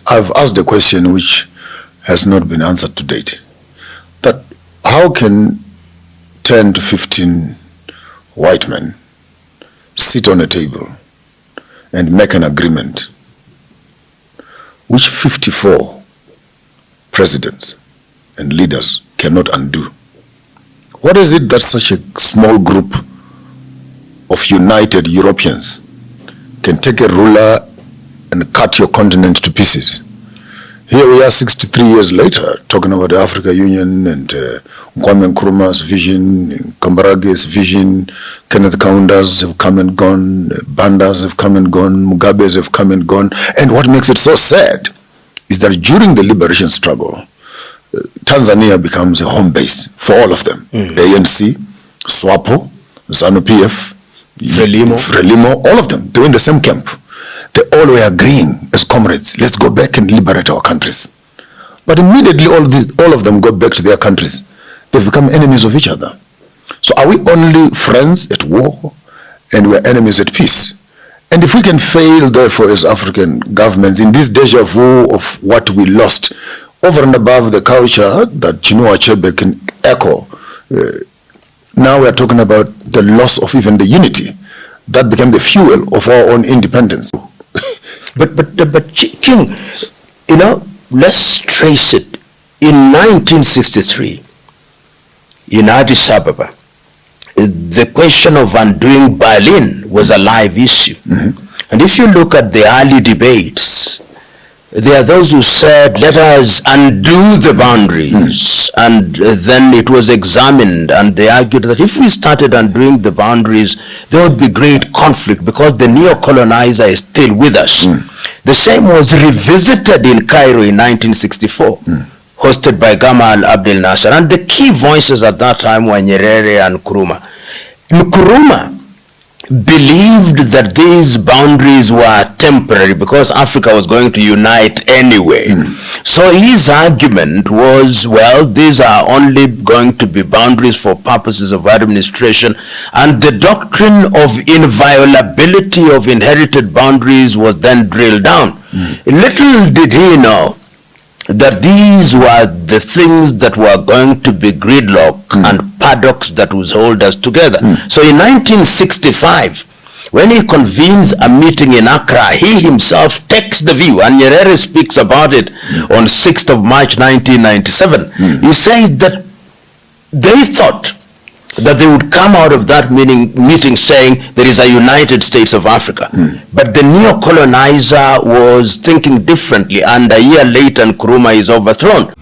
I've asked a question which has not been answered to date. That how can 10 to 15 white men sit on a table and make an agreement which 54 presidents and leaders cannot undo? What is it that such a small group of united Europeans can take a ruler and cut your continent to pieces? Here we are 63 years later talking about the Africa Union and Kwame Nkrumah's vision, Kambarage's vision, Kenneth Kaunda's have come and gone, Banda's have come and gone, Mugabe's have come and gone. And what makes it so sad is that during the liberation struggle, Tanzania becomes a home base for all of them. ANC, SWAPO, ZANU-PF, Frelimo, all of them, they were in the same camp. They all were agreeing as comrades, let's go back and liberate our countries. But immediately all of them go back to their countries. They've become enemies of each other. So are we only friends at war and we're enemies at peace? And if we can fail, therefore, as African governments in this deja vu of what we lost, over and above the culture that Chinua Achebe can echo, now we're talking about the loss of even the unity that became the fuel of our own independence. But King, you know, let's trace it. In 1963, in Addis Ababa, the question of undoing Berlin was a live issue. And if you look at the early debates, there are those who said, let us undo the boundaries. And then it was examined, and they argued that if we started undoing the boundaries, there would be great conflict because the neo-colonizer is still with us. The same was revisited in Cairo in 1964, hosted by Gamal Abdel Nasser. And the key voices at that time were Nyerere and Nkrumah. Nkrumah believed that these boundaries were temporary because Africa was going to unite anyway. So his argument was, well, these are only going to be boundaries for purposes of administration, and the doctrine of inviolability of inherited boundaries was then drilled down. Little did he know that these were the things that were going to be gridlock and paddocks that would hold us together. So in 1965, when he convenes a meeting in Accra, he himself takes the view, and Nyerere speaks about it on 6th of March 1997. He says that they thought that they would come out of that meeting saying there is a United States of Africa. But the neo-colonizer was thinking differently, and a year later Nkrumah is overthrown.